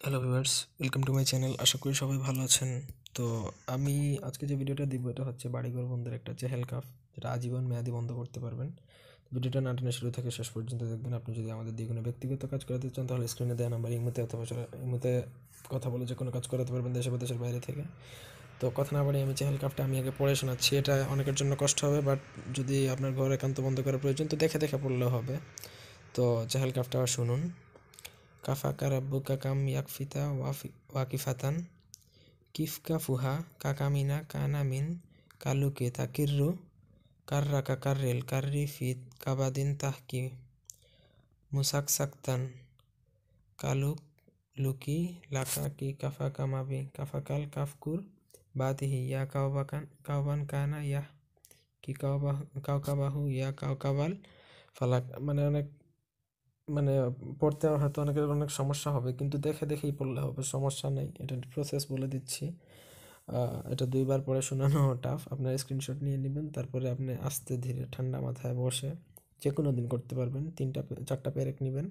Hello viewers, welcome to my channel. আশা করি সবাই ভালো আছেন। তো আমি আজকে যে ভিডিওটা দিব এটা হচ্ছে বাড়িঘর বন্ধের একটা চেহেল কাফ, যেটা আজীবন মেয়াদি বন্ধ করতে পারবেন। ভিডিওটা না টেনে শুরু থেকে শেষ পর্যন্ত দেখবেন। আপনি যদি আমাদের দিয়ে কোনো ব্যক্তিগত কাজ করাতে চান তাহলে স্ক্রিনে দেওয়া নাম্বার ইমোতে অথবা ইমোতে কথা বলে যে কোনো কাজ করাতে পারবেন দেশে বা দেশের বাইরে থেকে। তো কথা না বাড়ি আমি চেহেল কাফটা আমি আগে পড়ে শোনাচ্ছি। এটা অনেকের জন্য কষ্ট হবে, বাট যদি আপনার ঘর একান্ত বন্ধ করার প্রয়োজন তো দেখে দেখে পড়লেও হবে। তো চেহেল কাফটা শুনুন। কাফাকা রাব্বুকা কাম ইয়াকফিতা ওয়াকিফাতান কিফকা ফুহা কাকামিনা কানামিন কালুকে তাকিররু কাররাকা কাররেল কাররি ফিত কাবাদিন তাহকি মুসাকসাক্তান কালুক লুকি লাকাকি কাফা কামাবি কাফাকাল কাফকুর বাতিহি ইয়া কাওবান কানা ইয়া কি কাউকাবাহু ইয়া কাউকাবাল ফালাক। মানে পড়তে হয়তো অনেক সমস্যা হবে, কিন্তু দেখে দেখেই পড়লে হবে, সমস্যা নেই। এটা প্রসেস বলে দিচ্ছি। এটা 2বার পড়ে শোনানো টাফ। আপনার স্ক্রিনশট নিয়ে নেবেন, তারপরে আপনি আস্তে ধীরে ঠান্ডা মাথায় বসে যে কোনো দিন করতে পারবেন। 4টা পেরেক নেবেন,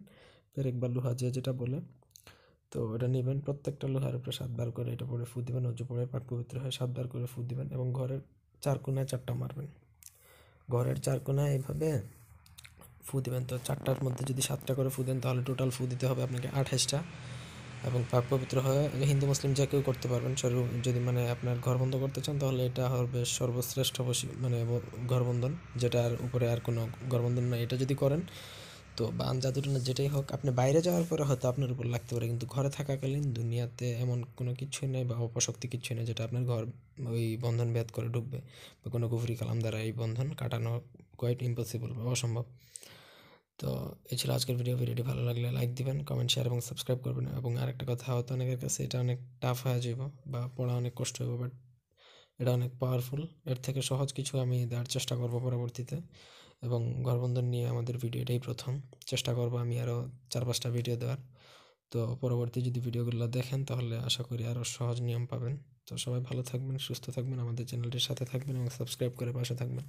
পেরেক বা লোহা যে যেটা বলে। তো এটা নেবেন, প্রত্যেকটা লোহার উপরে 7বার করে এটা পরে ফু দিবেন। অজু পরে পাক পবিত্র হয়ে 7বার করে ফু দিবেন এবং ঘরের 4 কোণায় 4টা মারবেন। ঘরের 4 কোণায় এইভাবে ফু দিবেন। তো 4টার মধ্যে যদি 7টা করে ফু দেন তাহলে টোটাল ফু দিতে হবে আপনাকে 28টা। এবং পাক পবিত্র হয়ে হিন্দু মুসলিম যে কেউ করতে পারবেন। যদি আপনার ঘর বন্ধ করতে চান তাহলে এটা হবে সর্বশ্রেষ্ঠ ঘরবন্ধন, যেটার উপরে আর কোনো ঘরবন্ধন নাই। এটা যদি করেন তো বান জাদুটনা যেটাই হোক, আপনি বাইরে যাওয়ার পরে হয়তো আপনার উপর লাগতে পারে, কিন্তু ঘরে থাকাকালীন দুনিয়াতে এমন কোনো কিছুই নেই বা অপশক্তি কিছুই নেই যেটা আপনার ঘর ওই বন্ধন ভেদ করে ঢুকবে, বা কোনো কুফরি কালাম দ্বারা এই বন্ধন কাটানো কোয়াইট ইম্পসিবল বা অসম্ভব। তো এই ছিল আজকের ভিডিওটি ভালো লাগলে লাইক দিবেন, কমেন্ট, শেয়ার এবং সাবস্ক্রাইব করবেন। এবং আরেকটা কথা, হয়তো অনেকের কাছে এটা অনেক টাফ হয়ে যাব বা পড়া অনেক কষ্ট হবে, বাট এটা অনেক পাওয়ারফুল। এর থেকে সহজ কিছু আমি দেওয়ার চেষ্টা করব পরবর্তীতে। এবং ঘরবন্ধন নিয়ে আমাদের ভিডিও এটাই প্রথম। চেষ্টা করব আমি আরও 4-5টা ভিডিও দেওয়ার। তো পরবর্তী যদি ভিডিওগুলো দেখেন তাহলে আশা করি আরও সহজ নিয়ম পাবেন। তো সবাই ভালো থাকবেন, সুস্থ থাকবেন, আমাদের চ্যানেলটির সাথে থাকবেন এবং সাবস্ক্রাইব করে পাশে থাকবেন।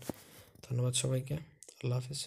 ধন্যবাদ সবাইকে। আল্লাহ হাফিজ।